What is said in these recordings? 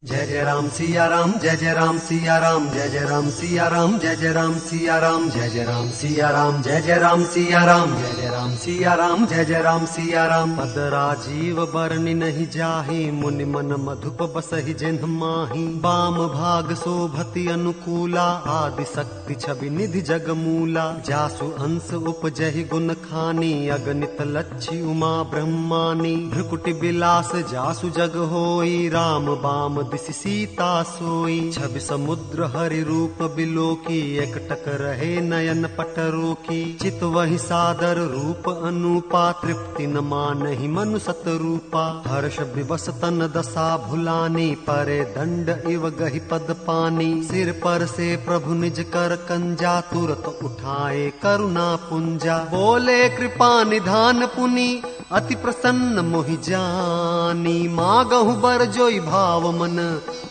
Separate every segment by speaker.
Speaker 1: जय जय राम सिया राम, जय जय राम सिया राम, जय जय राम सिया राम, जय जय राम सिया राम, जय जय राम सिया राम, जय जय राम सिया राम, जय जय राम सिया राम, जय जय राम सिया राम। पद राजीव बरनि नहीं जाहि, मुनि मन मधुप बसहि जिन्ह माहि। बाम भाग शोभति अनुकूला, आदि शक्ति छवि निधि जग मूला। जासु अंश उपजहि गुण खानी, अगणित लच्छी उमा ब्रह्मानी। भ्रुकुटि बिलास जासु जग होई, राम बाम दिसि सीता सोई। छवि समुद्र हरि रूप बिलोकी, एकटक रहे नयन पट रोकी। चित वही सादर रूप अनुपा, तृप्ति न मानहि मनु सत रूपा। हर्ष विवश तन दशा भुलानी, परे दंड इव गहि पद पानी। सिर पर से प्रभु निज कर कंजा, तुरत उठाए करुणा पुंजा। बोले कृपा निधान पुनि, अति प्रसन्न मोहि जानी। मागहु बर जोई भाव मन,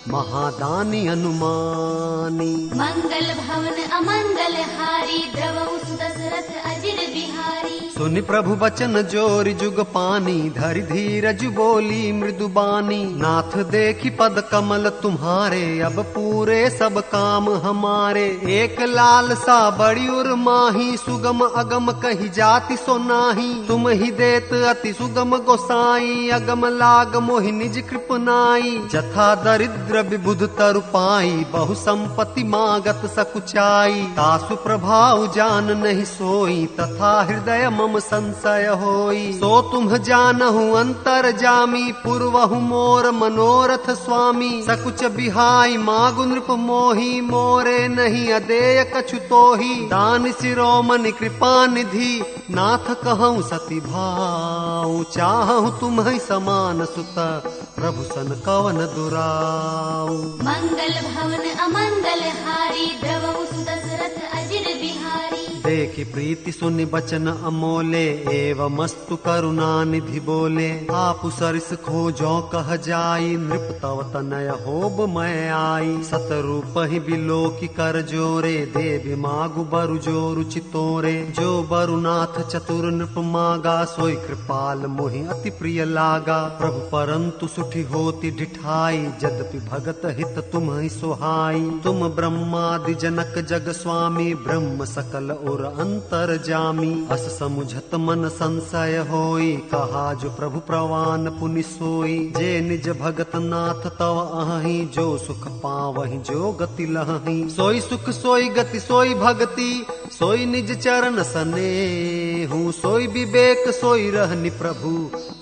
Speaker 1: महादानी अनुमानी।
Speaker 2: मंगल भवन अमंगल हारी, द्रवहु सुदशरथ अजिर बिहारी।
Speaker 1: सुनि प्रभु बचन जोरि जुग पानी, धरि धीरज बोली मृदु बानी। नाथ देखी पद कमल तुम्हारे, अब पूरे सब काम हमारे। एक लाल सा बड़ी उर माही, सुगम अगम कही जाति सो नाही। तुम ही देत अति सुगम गोसाई, अगम लाग मोहि निज कृपनाई। जथा दरिद्र विबुध तरु पाई, बहु संपत्ति मागत सकुचाई। तासु प्रभाव जान नहीं सोई, तथा हृदय मम संशय होई। सो तुम जानहु अंतर जामी, पूर्वहु मोर मनोरथ स्वामी। सकुच बिहाई मागु नृप मोही, मोरे नहीं अदेय कछु तोही। दान शिरोमणि कृपा निधि, नाथ कहूँ सति भाऊ। चाहूँ तुम्हि समान सुत, प्रभु सन कवन दुराऊ।
Speaker 2: मंगल भवन अमंगल हारी, द्रवहु सुदशरथ अजिर बिहारी।
Speaker 1: देखि प्रीति सुनि बचन अमोले, एवमस्तु करुणा निधि बोले। आपु सरिस खोजो कह जाई, नृप तव तनय होब मैं आई। सतरूप ही बिलोकी कर जोरे, देवी मागु बरु जो रुचि तोरे। जो बरुनाथ चतुर नृप मागा, सोई कृपाल मोहि अति प्रिय लागा। प्रभु परंतु सुठि होती ढिठाई, यद्यपि भगत हित तुम ही सोहाई। तुम ब्रह्मादि जनक जग स्वामी, ब्रह्म सकल और अंतर जामी। अस समुझत मन संशय होई, कहा जो प्रभु प्रवान पुनि सोई। जे निज भगत नाथ तव अहि, जो सुख पावहि जो गति लहि। सोई सुख सोई गति सोई भगति, सोई निज चरण सनेहु। सोई विवेक सोई रहनि प्रभु,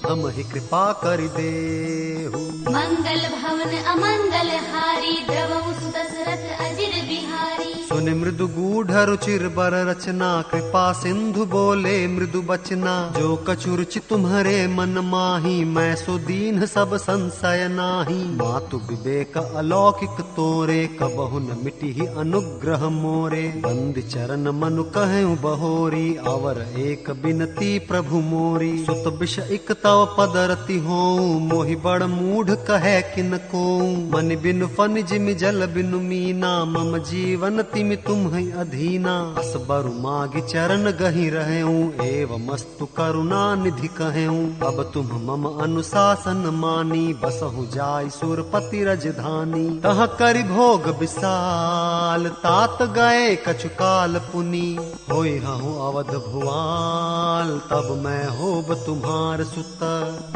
Speaker 1: हम ही कृपा करि देहु।
Speaker 2: मंगल भवन अमंगल हारी, द्रवहु सुदशरथ अजिर बिहारी।
Speaker 1: सुनि मृदु गूढ़ रुचिर बर रचना, कृपा सिंधु बोले मृदु बचना। जो कछु रुचि तुम्हारे मन माही, मैं सो दीन सब संशय नाही। मातु विवेक अलौकिक तोरे, कबहु न मिटी ही अनुग्रह मोरे। बंद चरण मनु कहूँ बहोरी, अवर एक बिनती प्रभु मोरी। सुत विष इक तव पदरति होऊं, मोहि बड़ मूढ़ कहे किन को। मन बिनु फन जिमि जल बिनु मीना, मम जीवन तिमि तुम ही अधीना। अस बरु मागी चरण गहि रहूं, एवमस्तु करुणा निधि कहूं। अब तुम मम अनुशासन मानी, बसहु जाय सुरपति रजधानी। तह करि भोग विशाल, तात गए कछु काल पुनि। होई हूँ अवध भुआल, तब मैं होब तुम्हार सुत।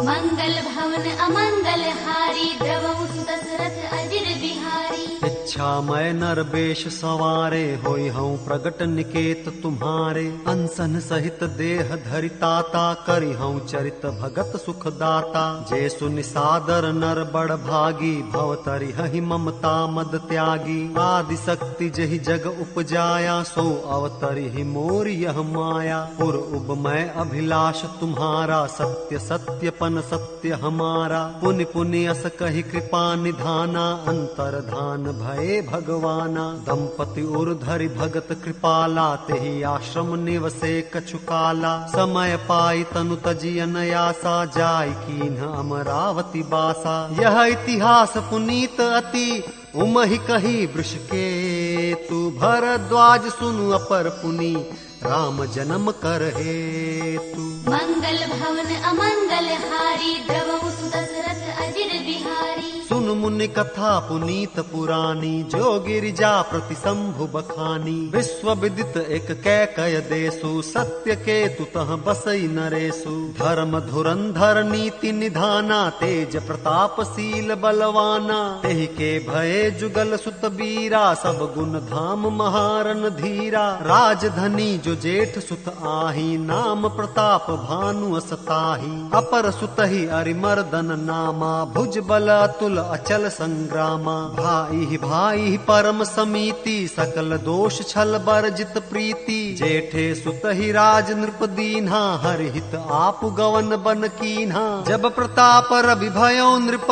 Speaker 2: मंगल भवन अमंगल हारी, द्रवहु सुदशरथ अजिर बिहारी।
Speaker 1: इच्छा मैं नर बेश सवारे, होई हूँ प्रगट निकेत तुम्हारे। अनसन सहित देह धरि ताता, करि हूँ चरित भगत सुख दाता। जे सुनि सादर नर बड़ भागी, भव तरि हहि ममता मद त्यागी। आदि शक्ति जहि जग उपजाया, सो अवतरि ही मोर यह माया। पुर उब मैं अभिलाष तुम्हारा, सत्य सत्यपन सत्य हमारा। पुनि पुनि अस कहि कृपा निधाना, अंतर धान भये भगवाना। दंपति उर धरि भगत कृपाला, तेहि आश्रम निवसे कछु काला। समय पाई तनु तजियन आसा, जाय कीन्ह अमरावती बासा। यह इतिहास पुनीत अति, उमहि कही वृषकेतु। भरद्वाज सुनु अपर पुनि, राम जन्म कर हेतु।
Speaker 2: मंगल भवन अमंगल हारी, द्रवहु सुदशरथ अजिर बिहारी।
Speaker 1: सुन मुनि पुण्य कथा पुनीत पुरानी, जो गिरिजा प्रति शंभु बखानी। विश्व विदित एक कैकय देसु, सत्य केतु तह बसई नरेसु। धर्म धुरंधर नीति निधाना, तेज प्रतापशील बलवाना। तेहि के भये जुगल सुत बीरा, सब गुण धाम महारन धीरा। राजधनी जो जेठ सुत आही, नाम प्रताप भानु असताही। अपर सुत ही अरिमर्दन नामा, भुज बल अतुल अचल संग्रामा। भाई भाई परम समीति, सकल दोष छल बरजित प्रीति। जेठे सुत ही राज नृप दीन्हा, हरहित आप गवन बन कीन्हा। जब प्रताप रवि भयो नृप,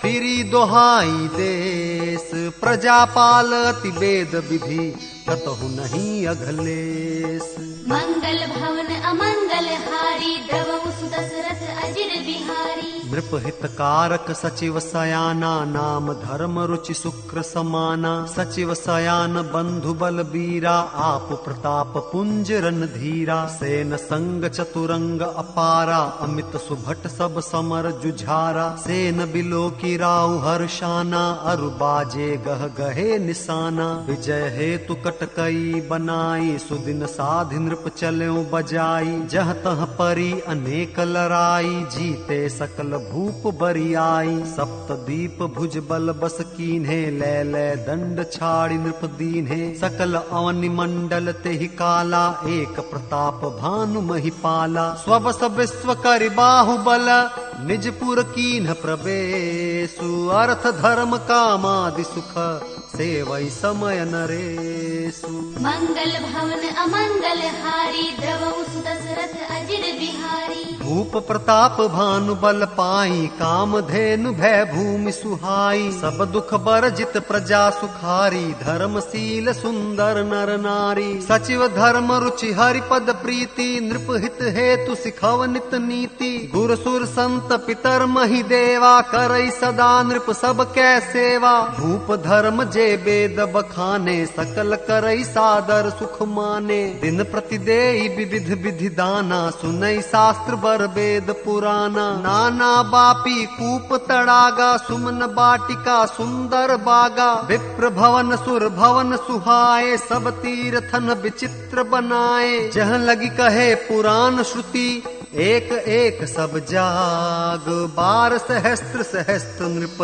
Speaker 1: फिरी दोहाई देश। प्रजापाल अति वेद विधि, कतहु नहीं अघलेश।
Speaker 2: मंगल भवन अमंगल हारी, द्रवहु सुत दशरथ अजिर बिहारी।
Speaker 1: नृप हितकारक सचिव सयाना, नाम धर्म रुचि शुक्र समाना। सचिव सयान बंधु बल बीरा, आप प्रताप पुंज रन धीरा। सेन संग चतुरंग अपारा, अमित सुभट सब समर जुझारा। सेन बिलो की राउ हर्षाना, अरु बाजे गह गहे निशाना। विजय हेतु कटकई बनाई, सुदिन साधि नृप चल्यों बजाई। जह तह परी अनेक लड़ाई, जीते सकल भूप बरियाई। सप्त दीप भुज बल बस कीन्हे, लै लै दंड छाड़ी नृप दीन्हे। सकल अवनि मंडल तेहि काला, एक प्रताप भानु महिपाला। स्वबस विश्व करि बाहुबल, निजपुर कीन्ह प्रवेशु। अर्थ धर्म कामादि सुख, सेवई समय नरेशु।
Speaker 2: मंगल भवन अमंगल हारी, द्रवहु सुत दशरथ अजिर बिहारी।
Speaker 1: भूप प्रताप भानु बल पाई, काम धेनु भय भूमि सुहाई। सब दुख बरजित प्रजा सुखारी, धर्मशील सुंदर नर नारी। सचिव धर्म रुचि हरि पद प्रीति, नृप हित हेतु सिखव नित नीति। गुर सुर संत पितर महि देवा, करई सदा नृप सब कै सेवा। भूप धर्म जे वेद बखाने, सकल करई सादर सुख माने। दिन प्रति देई विविध विधि दाना, सुनई शास्त्र बर वेद पुराना। नाना बापी कूप तड़ागा, सुमन बाटिका सुंदर बागा। विप्र भवन सुर भवन सुहाए, सब तीर्थन विचित्र बनाए। जह लगी कहे पुराण श्रुति, एक एक सब जाग। 12 सहस्त्र सहस्त्र नृप,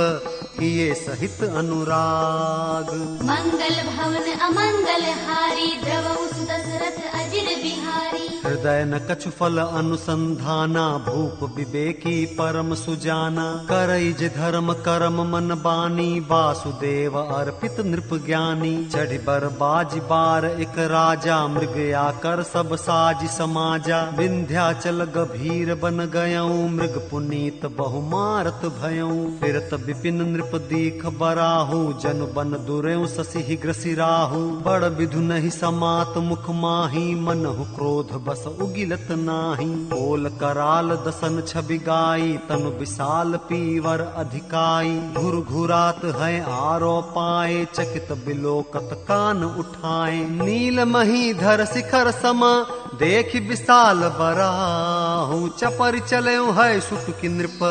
Speaker 1: किए सहित अनुराग।
Speaker 2: मंगल भवन अमंगल हारी, द्रवहु सुत दशरथ अजिर बिहारी।
Speaker 1: हृदय न कछु फल अनुसंधाना, भूप विवेकी परम सुजाना। करई जे धर्म कर्म मन बानी, वासुदेव अर्पित नृप ज्ञानी। चढ़ बर बाज बार एक राजा, मृग आकर सब साज समाजा। विंध्याचल गभीर बन गयऊं, मृग पुनीत बहु मारत भयऊं। फिरत विपिन नृप दीख बराहु, जन बन दुरेऊ ससिहि ग्रसिराहु। बड़ विधु नहीं समात मुख माही, मनहु क्रोध बस उगिलत नाही। बोल कराल दसन छवि गाई, तनु विशाल पीवर अधिकाई। घुर घुरात है आरो पाए, चकित बिलोकत कान उठाए। नील मही धर शिखर सम, देख विशाल बराहु। चपर चले है सुत की नृप,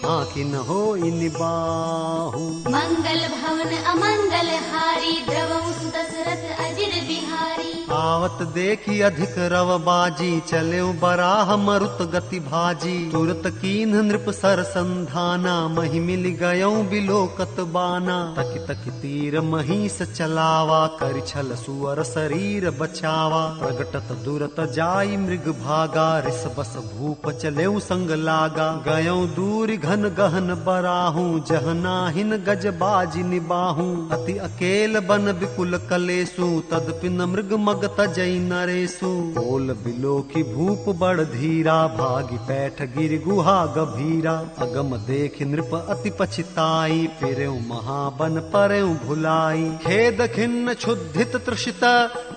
Speaker 1: आँखि न हो निबाहु।
Speaker 2: मंगल भवन अमंगल हारी, द्रवहु सुत दशरथ अजिर बिहारी।
Speaker 1: आवत देखी अधिक रव बाजी, चल्यों बराह मरुत गति भाजी। तुरत कीन्ह नृप सर संधाना, मही मिल गयऊं बिलोकत बाना। तकी तकी तीर महिष चलावा, करि छल सुअर शरीर बचावा। प्रगटत दुरत जाई मृग भागा, रिस बस भूप चलेऊ संग लागा। गयऊं दूर घन गहन बराहू, जह नाहिन गज बाजी निबाहू। अति अकेल बन विपुल कलेसु, तदपिन मृग मग तजई नरेसु। बोल बिलो की भूप बड़ धीरा, भागी पैठ गिर गुहा गभीरा। अगम देख नृप अति पछिताई, फिरेऊ महाबन परेऊ भुलाई। खेद खिन्न क्षुधित तृषित,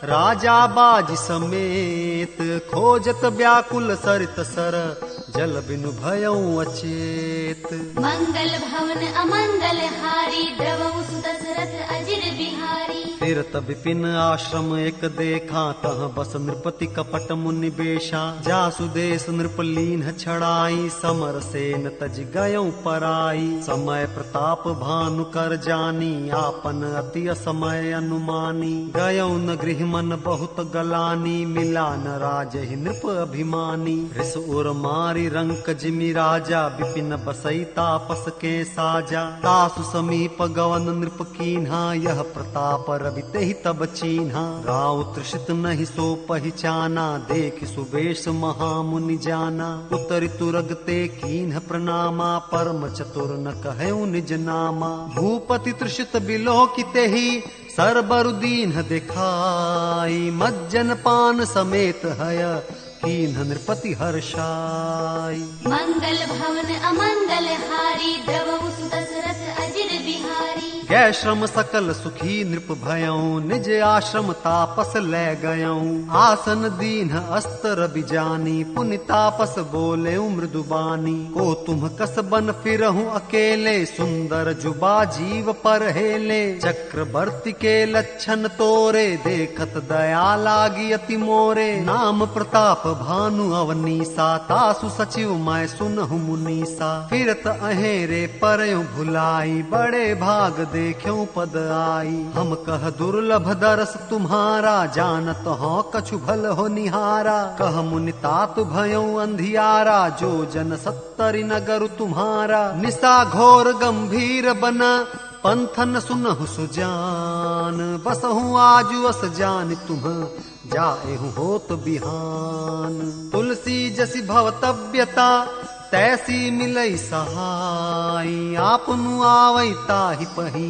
Speaker 1: राजा बाज समेत। खोजत व्याकुल सरित सर, जल बिनु भयऊ अचेत।
Speaker 2: मंगल भवन अमंगल हारी, द्रवहु सुत दशरथ अजिर बिहारी।
Speaker 1: फिर फिरत विपिन आश्रम एक देखा, तह बस नृपति कपट मुनि बेशा। जासुदेश नृपलीन छड़ाई, समर सेन तज गयौ पराई। समय प्रताप भानु कर जानी, आपन अति असमय अनुमानी। गयौ न गृह मन बहुत गलानी, मिला न राजहि नृप अभिमानी। रिस उर मारी रंक जिमि राजा, विपिन बसई तापस के साजा। तासु समीप गवन नृप कीन्हा, यह प्रताप रवि तेहि तब चीन्हा। राव तृषित नहीं सो पहचाना, देख सुबेश महामुनि जाना। उतरि तुरग ते कीन्ह प्रणामा, परम चतुर न कहउ निज नामा। भूपति तृषित बिलोकिते ही, सरबरु दीन्ह दिखाई। मज्जन पान समेत हय, कीन्ह नृपति हर्षाई।
Speaker 2: मंगल भवन अमंगल हारी, द्रवहु सुत दशरथ अजिर बिहारी।
Speaker 1: कै श्रम सकल सुखी नृप भयऊ, निज आश्रम तापस ले गयऊ। आसन दीन्ह अस्तर बिजानी, पुनि तापस बोले मृदुबानी। को तुम कस बन फिरहूं अकेले, सुंदर जुबा जीव पर हेले। चक्रवर्ती के लक्षण तोरे, देखत दया लागी अति मोरे। नाम प्रताप भानु अवनीसा, तासु सचिव मैं सुनहु मुनीसा। फिरत अहेरे परयु भुलाई, बड़े भाग देख्यों पद आई। हम कह दुर्लभ दरस तुम्हारा, जानत हो कछु भल हो निहारा। कह मुनि तात भयौ अंधियारा, जो जन 70 नगर तुम्हारा। निशा घोर गंभीर बना, पंथन सुनहु सुजान। बसहु आजु अस जान तुम, जाएहु होत बिहान। तुलसी जसी भवतव्यता, तैसी मिलई सहाई। आपनु आवई ताहि पही,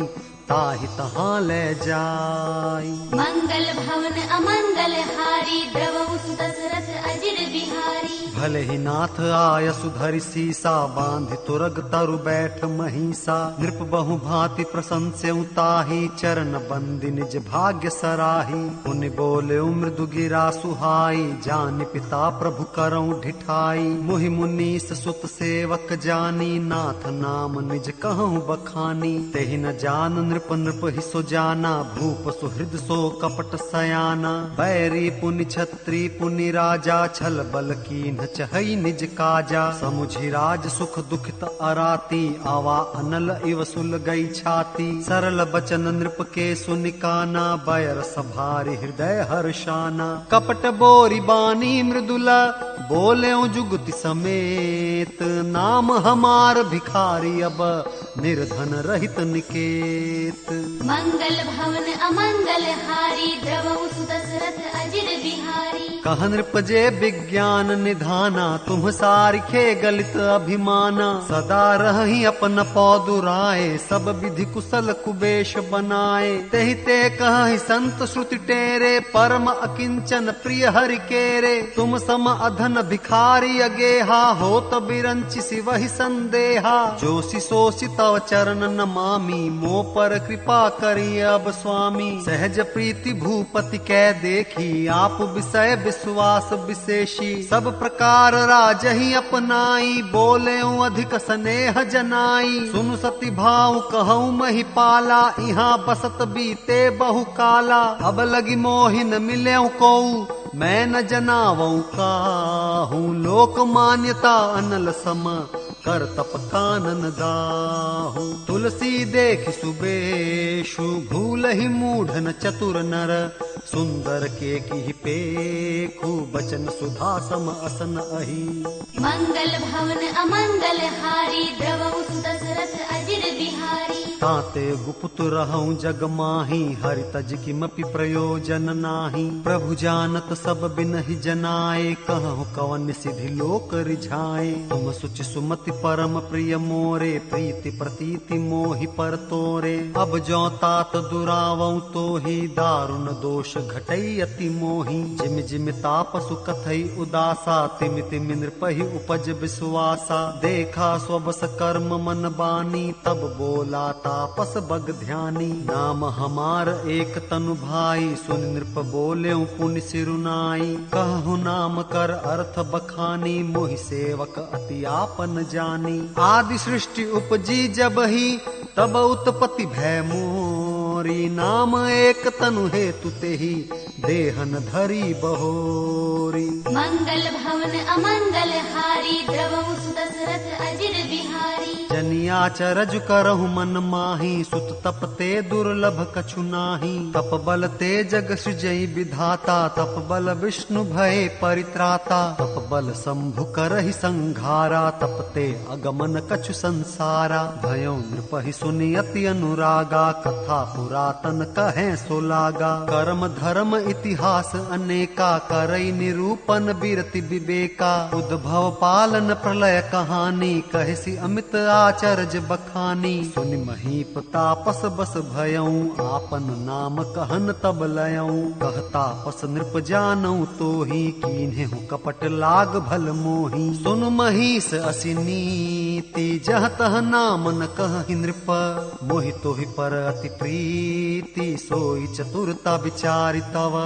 Speaker 1: ताहि तहाँ ले जाई।
Speaker 2: मंगल भवन अमंगल हारी, द्रवहु सुत दशरथ अजिर बिहारी।
Speaker 1: भले ही नाथ आय सुधरि सीसा, बांधि तुरग तरु बैठ महिषा। नृप बहु भांति प्रशंस्यउ ताहि, चरण बंदी निज भाग्य सराही। पुनि बोले मृदु गिरा सुहाई, जानि पिता प्रभु करऊ ढिठाई। मुहि मुनीस सुत सेवक जानी, नाथ नाम निज कहूँ बखानी। तेहि न जान नृप नृप ही सो जाना, भूप सुहृद सो कपट सयाना। बैरी पुनि छत्री पुनि राजा, छल बल कीन्ह चहई निज काजा। समुझि राज सुख दुखित अराती, आवा अनल इव सुल गई छाती। सरल बचन नृप के सुनिकाना, बैर सभारी हृदय हर्षाना। कपट बोरी बानी मृदुला, बोले जुगति समेत। नाम हमार भिखारी, अब निर्धन रहित निकेत।
Speaker 2: मंगल भवन अमंगल हारी, द्रवहु सुत दशरथ अजिर बिहारी।
Speaker 1: कह नृप जे विज्ञान निधाना, तुम सारिखे गलित अभिमाना। सदा रही अपन पौदुराए, सब विधि कुशल कुबेश बनाए। तेहि ते कहि संत श्रुति टेरे, परम अकिंचन प्रिय हरि केरे। तुम सम अधन भिखारी अगेहा, होत बिरंचि सिवहि संदेहा। जोशी सोषि तव चरण नमामि, मो पर कृपा करी अब स्वामी। सहज प्रीति भूपति कै देखी, आप विषय विश्वास विशेषी। सब प्रकार राजहि अपनाई, बोले अधिक स्नेह जनाई। सुनु सति भाव कहूँ महिपाला, यहाँ बसत बीते बहु काला। अब लगी मोहिन मिले को, मैं न जनावऊ काहू। लोक मान्यता अनल सम, कर तप कानन दाहू। तुलसी देख सुबेशु, भूल ही मूढ़न चतुर नर। सुंदर के की पेखु, बचन सुधा सम असन अही।
Speaker 2: मंगल भवन अमंगल हारी, द्रवहु सुत दशरथ अजिर बिहारी।
Speaker 1: ताते गुप्त रहूं जग माही, हरि तज किमपि प्रयोजन नाही। प्रभु जानत सब बिनहि जनाए, कहूँ कवन सिधि लोक रिझाए। तुम सुचि सुमति परम प्रिय मोरे, प्रीति प्रतीति मोहि पर तोरे। अब जो तात दुरावऊ तो ही, दारुण दोष घटई अति मोही। जिम जिम तापसु कथई उदासा, तिमि तिमि नृपहि उपज विश्वासा। देखा स्वबस कर्म मन बानी, तब बोला तापस बग ध्यानी। नाम हमार एक तनु भाई, सुन नृप बोले पुनि सिरुनाई। कहु नाम कर अर्थ बखानी, मोहि सेवक अति आपन जानी। आदि सृष्टि उपजी जब ही, तब उत्पत्ति भय मोर। मोरी, नाम एक तनु हेतु तेहि देहन धरी बहोरी।
Speaker 2: मंगल भवन अमंगल हारी, द्रवहु सुत दशरथ अजिर बिहारी।
Speaker 1: जनिया चरज करहु मन माही, सुत तप ते दुर्लभ कछु नाही। तप बल ते जग सृजई विधाता, तप बल विष्णु भय परित्राता। तप बल शंभु करहि संघारा, तप ते अगमन कछु संसारा। भयउ नृपहि सुनि अति अनुरागा, कथा पुरातन कहें सो लागा। कर्म धर्म इतिहास अनेका, करई निरूपण बिरति विवेका। उद्भव पालन प्रलय कहानी, कहसी अमित आचरज बखानी। सुनि महीप तापस बस भयऊ, आपन नाम कहन तब लयऊ। कह तापस नृप जानऊ तोहि, कीन्हेहु कपट लाग भल मोहि। सुन महिष असी नीति, जह तह नाम न कहहि नृप। मोहि तोहि पर अति प्रीति, सोई चतुरता विचारि तव।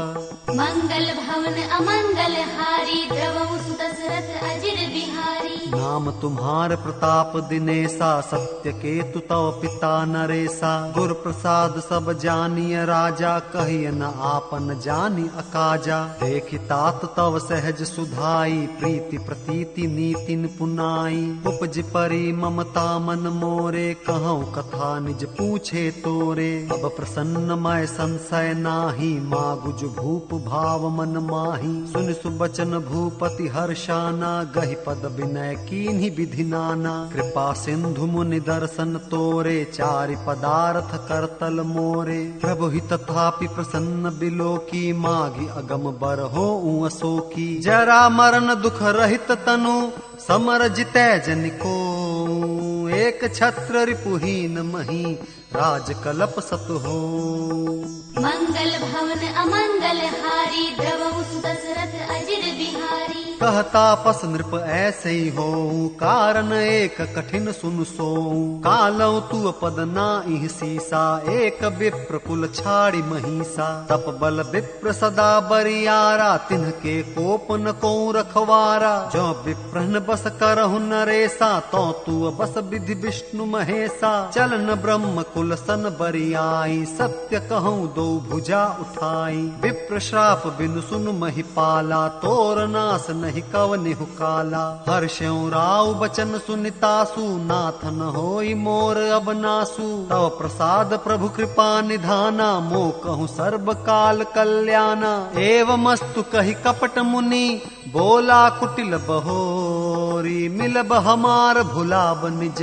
Speaker 2: मंगल भवन अमंगल हारी, द्रवहु सुत दशरथ अजिर बिहारी।
Speaker 1: नाम तुम्हार प्रताप दिनेसा, सत्य केतु तव पिता नरेसा। गुर प्रसाद सब जानिय राजा, कहिय न आपन जानि अकाजा। देखि तात तव सहज सुधाई, प्रीति प्रतीति नीतिन पुनाई। उपज परी ममता मन मोरे, कहूँ कथा निज पूछे तोरे। अब प्रसन्न मय संशय नाही, मागुज भूप भाव मन माही। सुन सुबचन भूपति हर्षाना, गहि पद विनय कीन्हि विधि नाना। कृपा सिंधु मुनि दर्शन तोरे, चारि पदार्थ करतल मोरे। प्रभु ही तथापि प्रसन्न बिलोकी, माघि अगम बर होऊँ अशोकी। जरा मरण दुख रहित तनु, समर जितै जनिको। एक छत्र रिपुहीन मही, राज कलप सत हो।
Speaker 2: मंगल भवन अमंगल हारी, द्रवहु सुत दशरथ अजिर बिहारी।
Speaker 1: कहता पस नृप ऐसे ही हो, कारण एक कठिन सुन सो। कालौ तू पद नाहि सीसा, एक विप्र कुल छाड़ी महिषा। तप बल विप्र सदा बरियारा, तिन्हके कोप न को रखवारा। जो विप्रन बस करहु नरेसा, तो तू बस विधि विष्णु महेशा। चलन ब्रह्म कुल सन बरियाई, सत्य कहूँ दो भुजा उठाई। विप्र श्राप बिनु सुन महिपाला, तोर नाश नहीं कवनिहु काला। हर्षौ राव बचन सुनितासु, नाथन होई मोर अब नासु। तव प्रसाद प्रभु कृपा निधाना, मो कहूँ सर्व काल कल्याणा। एवमस्तु कहि कपट मुनि, बोला कुटिल बहोरी। मिलब हमार भुलाब निज,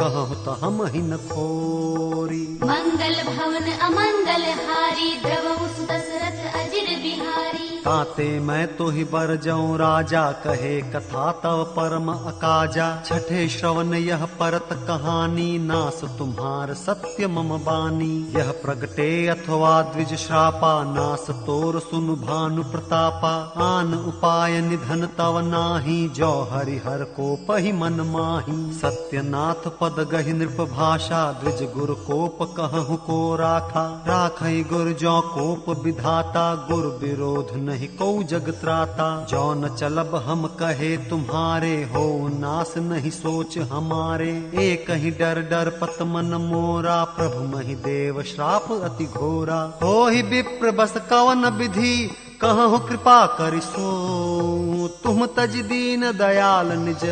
Speaker 1: कहु तो हम ही न खोरी।
Speaker 2: मंगल भवन अमंगल हारी, द्रवहु सुत दशरथ अजिर बिहारी।
Speaker 1: ताते मैं तो ही बर जाऊं राजा, कहे कथा तव परम अकाजा। छठे श्रवण यह परत कहानी, नास तुम्हार सत्य मम बानी। यह प्रगटे अथवा द्विज श्रापा, नास तोर सुनु भानु प्रतापा। आन उपाय निधन तव नाही, जो हरिहर को पहि मन माही। सत्यनाथ पद गहि नृप भाषा, द्विज गुर कोप कहु को राखा। राखई गुर जो कोप विधाता, गुर विरोध नहीं को जग त्राता। जो न चलब हम कहे तुम्हारे, हो नास नहीं सोच हमारे। एक ही डर डर पत मन मोरा, प्रभु महि देव श्राप अति घोरा। हो ही विप्र बस कवन विधि, कहु कृपा करिसो। तुम तज दीन दयाल निज,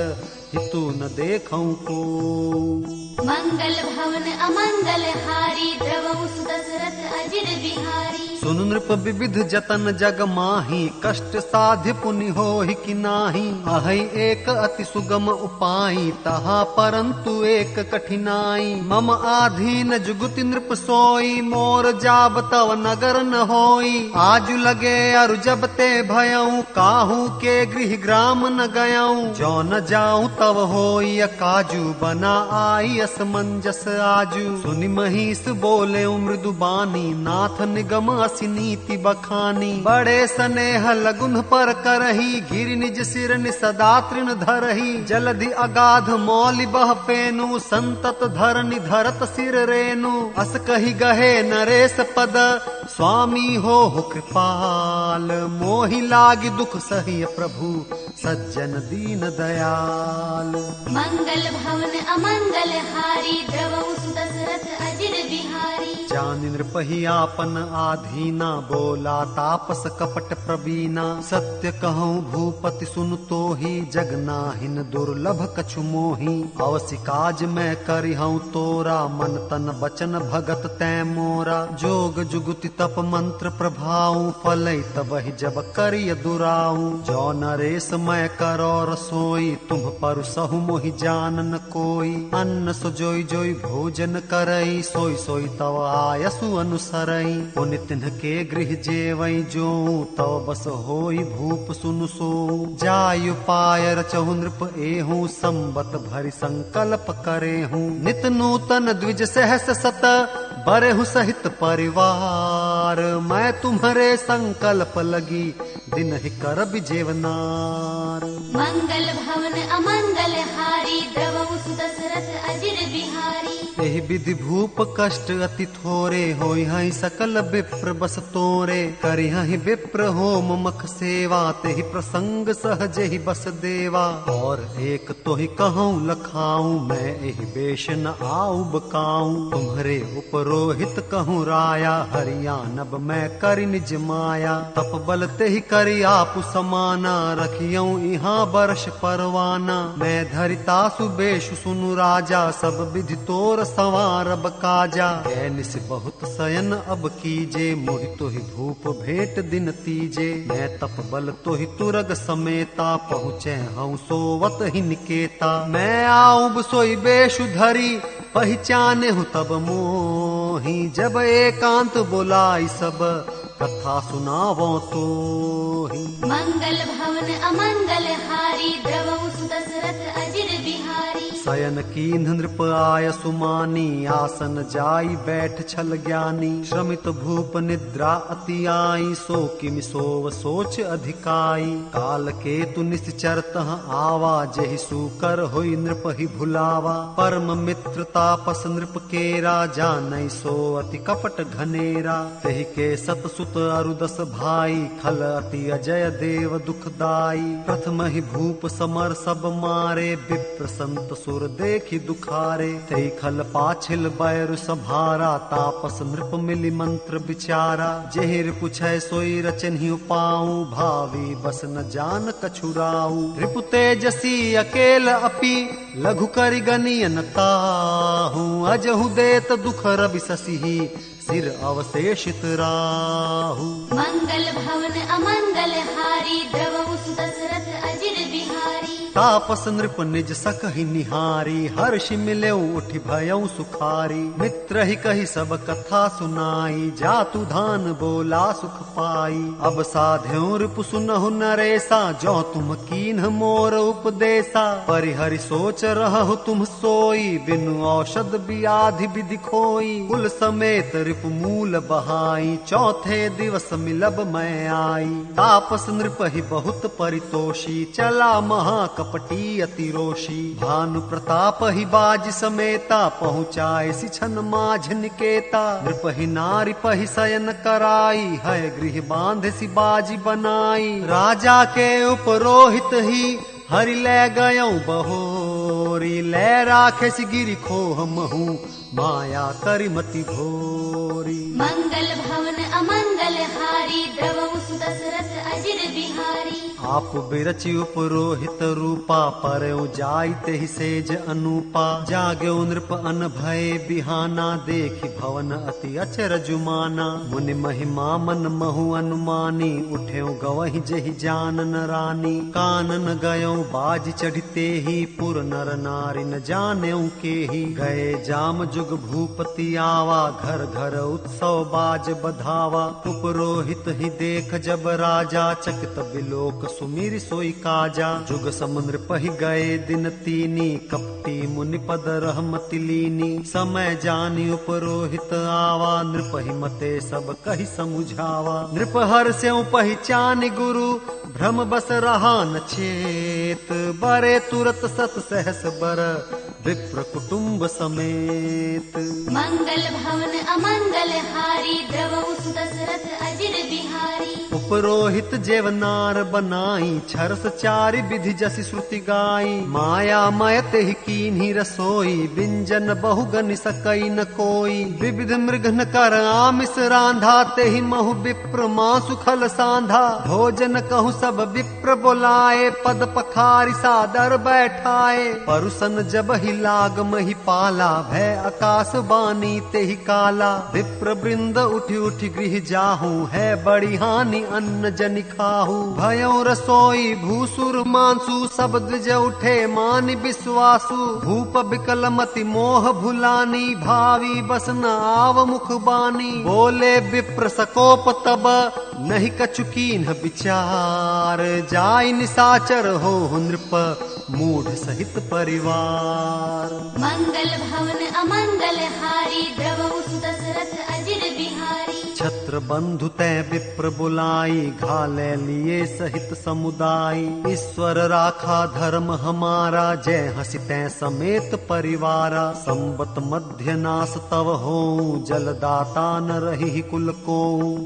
Speaker 1: हितु न देखऊं को।
Speaker 2: मंगल भवन अमंगल हारी, द्रवहु सुत दशरथ अजिर बिहारी।
Speaker 1: सुन नृप विविध जतन जग माही, कष्ट साध्य पुनि होहि कि नाही। अहै एक अति सुगम उपाई, तहा परंतु एक कठिनाई। मम आधीन जुगुति नृप सोई, मोर जाब तव नगर न होई। आजु लगे अरु जब ते भयऊ, काहू के गृह ग्राम न गयऊ। जो न जाऊं तव होई काजू, बना आई असमंजस आजू। सुनि महिष बोले मृदु बानी, नाथ निगम असी नीति बखानी। बड़े स्नेह लगुन पर करही, गिरि निज सिर सदा तृण धरही। जलधि अगाध मौलि बह पेनु, संतत धरनि धरत सिर रेनु। अस कही गहे नरेश पद, स्वामी हो कृपाल। मोहि लागी दुख सहिय प्रभु, सज्जन दीन दयाल।
Speaker 2: मंगल भवन अमंगल हारी, द्रवहु सुत दशरथ अजिर बिहारी।
Speaker 1: जानि नृपहियापन आधीना, बोला तापस कपट प्रवीना। सत्य कहूँ भूपति सुन तो ही, जग नाहिन दुर्लभ कछु मोही। अवसि काज मैं करिहूँ तोरा, मन तन बचन भगत तै मोरा। जोग जुगति तप मंत्र प्रभाऊ, फलई तबहि जब करिय दुराऊ। जो नरेश मैं करो रसोई, तुम परुसहु मोहि जानन कोई। अन्न सो जोई जोई भोजन करई, सोई सोई तव आयसु अनुसरई। पुनि तिन्हके गृह जेवई जो, तव बस होई भूप सुनु सो। जायु पाय रचहु नृप एहू, संबत भरि संकल्प करेहूँ। नित नूतन द्विज सहस सत, बरेहु सहित परिवार। मैं तुम्हारे संकल्प लगी, दिन ही कर जेवनार।
Speaker 2: मंगल भवन अमंगल हारी, द्रवहु सुदशरथ अजिर बिहारी।
Speaker 1: एहि विधि भूप कष्ट अति थोरे, होई हई सकल विप्र बस तोरे। करि हई विप्र होम मख सेवा, तेहि प्रसंग सहज ही बस देवा। और एक तो ही कहूँ लखाऊं, मैं एहि बेश न आऊ बकाऊं। तुम्हारे उपरोहित कहूँ राया, हरियाणब मैं करि निज माया। तप बल तेहि करि आपु समाना, रखियऊं इहाँ बरस परवाना। मैं धरिता सुबेश सुनु राजा, सब विधि तोर संवारब काजा। कैनिस बहुत सयन अब कीजे, मोहि तोहि भूप भेंट दिन तीजे। मैं तप बल तोहि तुरग समेता, पहुँचे हूँ सोवत ही निकेता। मैं आऊब सोई बेशु धरी, पहचाने हूँ तब मोही। जब एकांत बोलाई सब, कथा सुनावो तो ही।
Speaker 2: मंगल भवन अमंगल हारी, द्रवहु सुदशरथ अजिर बिहारी।
Speaker 1: शयन कीन्ह नृप आय सुमानी, आसन जाई बैठ छल ज्ञानी। श्रमित भूप निद्रा अति आई, सो किमि सोव सोच अधिकाई। काल केतु निश्चर तह आवा, जेहि सूकर होई नृप ही भुलावा। परम मित्र तापस नृप केरा, जानई सो अति कपट घनेरा। तेहि के सत सुत अरुदस भाई, खल अति अजय देव दुखदाई। प्रथम ही भूप समर सब मारे, विप्र संत सुर देखि दुखारे। तेहि खल पाछिल बैरु सभारा, तापस नृप मिली मंत्र विचारा। जेहि रिपुछै सोई रचनहि उपाऊ, भावी बस न जान कछुराऊ। रिपु तेजसी अकेल अपि, लघु करि गनियन ताहू। अजहु देत दुख रवि शशि, सिर अवशेषित राहु।
Speaker 2: मंगल भवन अमंगल हारी, द्रवहु सुदशरथ अजिर बिहारी।
Speaker 1: तापस नृप निज सकहि निहारी, हर्षि मिलेऊ उठि भयऊ सुखारी। मित्र ही कही सब कथा सुनाई, जातु धान बोला सुख पाई। अब साध्यो रिपु सुनहु नरेसा, जो तुम कीन्ह मोर उपदेसा। परिहरि सोच रहु तुम सोई, बिनु औषध व्याधि विधि खोई। कुल समेत रिपु मूल बहाई, चौथे दिवस मिलब मैं आई। तापस नृप ही बहुत परितोषी, चला महा कपटी अति रोषी। भानु प्रताप ही बाज समेता, पहुँचाए सिछन माझ निकेता। नृप ही नारी पहि शयन कराई, है गृह बांध सी बाजी बनाई। राजा के उपरोहित ही, हरि ले गयौ बहोरी। ले राखे सि गिरि खोह महू, माया करिमति घोरी।
Speaker 2: मंगल भवन अमंगल हारी, द्रवहु सुदशरथ अजिर बिहारी।
Speaker 1: आप बिरचि उपरोहित रूपा, परयो जाई तेहि सेज अनूपा। जाग्यो नृप अन भय बिहाना, देखि भवन अति अचरजु माना। मुनि महिमा मन महु अनुमानी, उठ्यो गवहि जेहि जानन रानी। कानन गयो बाज चढ़ते ही, पुर नर नारी न जान्यो केही। गए जाम जुग भूपति आवा, घर घर उत्सव बाज बधावा। उपरोहित ही देख जब राजा, चकित बिलोक सुमिर सोई काजा। जुग समुद्र पहि गए दिन तीनी, कपटी मुनि पद रहमति लीनी। समय जानि उपरोहित आवा, नृप ही मते सब कहि समुझावा। नृप हर स्यों पहिचान गुरु, भ्रम बस रहा न चेत। बरे तुरत सत सहस बर, विप्र कुटुंब समेत।
Speaker 2: मंगल भवन अमंगल हारी, द्रवहु सुदशरथ अजिर बिहारी।
Speaker 1: उपरोहित जेवनार बनाई छरस चारि विधि जसि श्रुति गाई माया मय तेहि कीन्ही रसोई व्यंजन बहुगनि सकई न कोई विविध मृगन कर आमिस रांधा तेहि महु विप्र मांसु खल सांधा भोजन कहु सब विप्र बोलाए पद पखारि सादर बैठाए परुसन जब ही लाग मही पाला भय आकाश बानी तेहि काला विप्र वृंद उठि उठि गृह जाहू है बड़ी हानि अन्न जनि खाहू भयउ रसोई भूसुर मांसु सब द्विज उठे मान विश्वासु भूप विकल मति मोह भुलानी भावी बस न आव मुख बानी बोले विप्र सकोप तब नहीं कछु कीन्ह विचार जाय निसाचर हो नृप मूढ़ सहित परिवार
Speaker 2: मंगल भवन अमंगल हारी द्रवहु सुत दशरथ अजिर बिहारी
Speaker 1: छत्र बंधु तय विप्र बुलाई घाले लिए सहित समुदाय ईश्वर राखा धर्म हमारा जय हसी तय समेत परिवारा संबत मध्य नास तव हो जलदाता न रही कुल को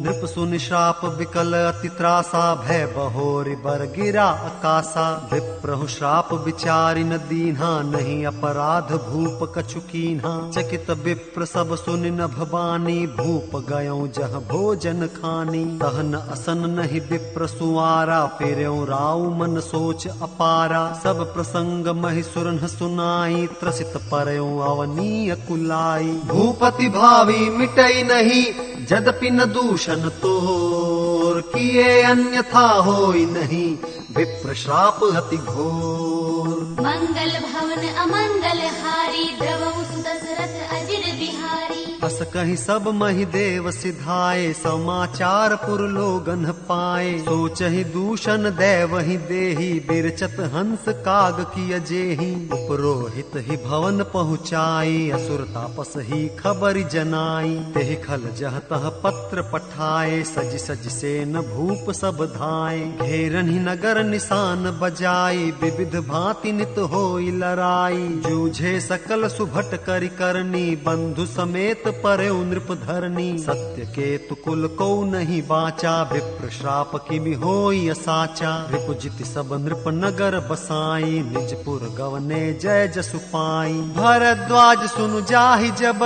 Speaker 1: नृप सुनि श्राप विकल अति त्रासा भय बहोरि बर गिरा आकाशा विप्रहु श्राप विचारि न दीन्हा नहीं अपराध भूप कछु कीन्हा चकित विप्र सब सुनि न भवानी भूप गयौ जह भोजन खानी तहन असन नहीं विप्र सुवारा फेर्यों राउ मन सोच अपारा सब प्रसंग महिसुरन सुनाई त्रसित परयों अवनीय कुलाई भूपति भावी मिटई नहीं जदपि न दूषण तोर किए अन्यथा होई नहीं विप्र श्राप अति घोर
Speaker 2: मंगल भवन अमंगल हारी द्रवहु सुत दशरथ अजिर बिहारी
Speaker 1: अस कहीं सब मही देव सिधाए समाचार पुर लोगन पाए सोचहि दूषण दैवहि देही बिरचत हंस काग की अजेही उपरोहित ही भवन पहुँचाई असुर तापस ही खबर जनाई तेहि खल जह तह पत्र पठाए सज सज से न भूप सब धाए घेरन ही नगर निशान बजाई विविध भांति नित होई लड़ाई जूझे सकल सुभट करि करनी बंधु समेत पर्यो नृप धरनी सत्य केतु कुल को नहीं बाचा विप्र श्राप किमि होई असाचा रिपुजिति सब नृप नगर बसाई निजपुर गवने जय जसु पाई भरद्वाज सुनु जाहि जब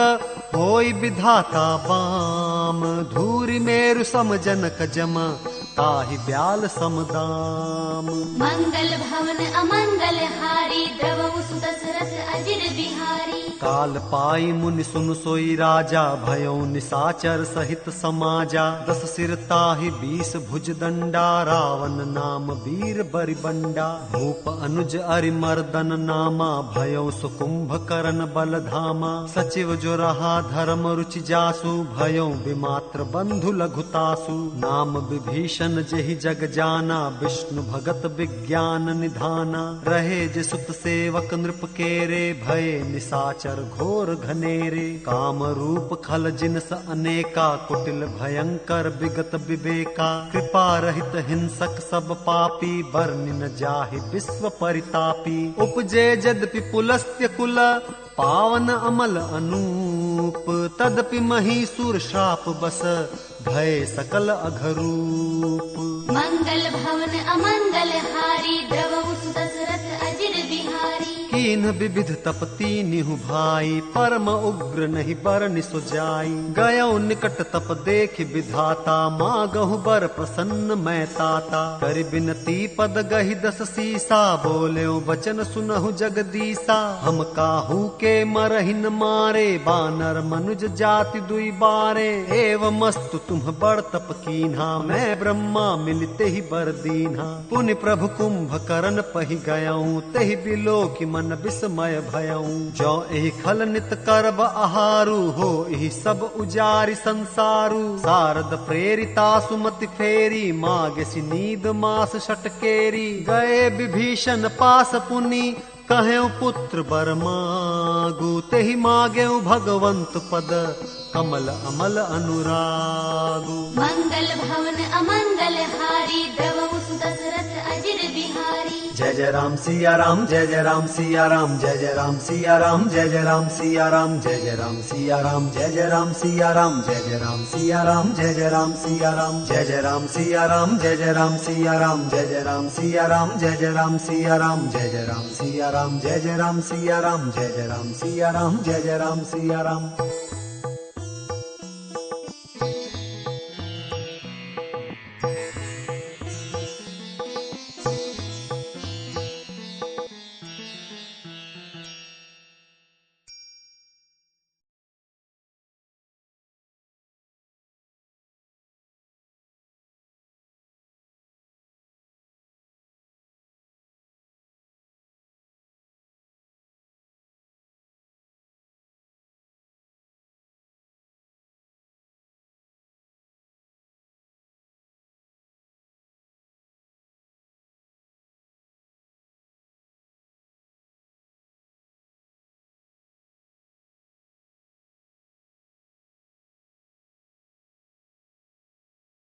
Speaker 1: होई विधाता बाम धूरि मेरु सम जनक जम ताहि ब्याल समदाम
Speaker 2: मंगल भवन अमंगल हारी द्रवहु सुत दशरथ अजिर बिहारी
Speaker 1: काल पाई मुनि सुन सोई राजा भयो निसाचर सहित समाजा 10 सिर ताहि 20 भुज दंडा रावण नाम वीर बरिबंडा भूप अनुज अरिमर्दन नामा भयो सुकुंभ करण बल धामा सचिव जो रहा धर्म रुचि जासु भयो विमात्र बंधु लघुतासु नाम विभीषण जेहि जग जाना विष्णु भगत विज्ञान निधाना रहे जे सुत सेवक नृप केरे भय निसाचर घोर घनेरे काम रूप खल जिनस अनेका कुटिल भयंकर विगत विवेका कृपा रहित हिंसक सब पापी बरनि न जाहि विश्व परितापी उपजे यद्यपि पुलस्त्य कुल पावन अमल अनूप तदपि महीसुर श्राप बस भय सकल अघरूप
Speaker 2: मंगल भवन अमंगल हारी द्रवहु सुत दशरथ अजिर बिहारी
Speaker 1: कीन्ह विविध तपती निहु भाई परम उग्र नहीं बरनि सो जाई गयो निकट तप देख विधाता मागहु बर प्रसन्न मैं ताता कर बिनती पद गहि 10 सीसा बोले वचन सुनहु जगदीसा हम काहू के मरहि न मारे बानर मनुज जाति दुई बारे एवं मस्तु तुम बड़ तप कीन्हा मैं ब्रह्मा मिलते ही बर दीन्हा पुनि प्रभु कुंभ करन पहि गयऊं तेहि बिलो की मन विस्मय भयऊं जो एहि खल नित करब आहारू हो एहि सब उजारि संसारू शारद प्रेरिता सुमति फेरी मागेसि नीद मास षटकेरी गए विभीषण पास पुनि कहेउ पुत्र बर मागु तेहि मागेउ भगवंत पद कमल अमल अनुरागु
Speaker 2: मंगल भवन अमंगल हारी द्रवहु सुत दशरथ अजिर बिहारी
Speaker 1: जय जय राम सिया राम, जय जय राम सिया राम, जय जय राम सिया राम, जय जय राम सिया राम, जय जय राम सिया राम, जय जय राम सिया राम, जय जय राम सिया राम, जय जय राम सिया राम, जय जय राम सिया राम, जय जय राम सिया राम, जय जय राम सिया राम, जय जय राम सिया राम, जय जय राम सिया राम, जय जय राम सिया राम, जय जय राम सिया राम, जय जय राम सिया राम।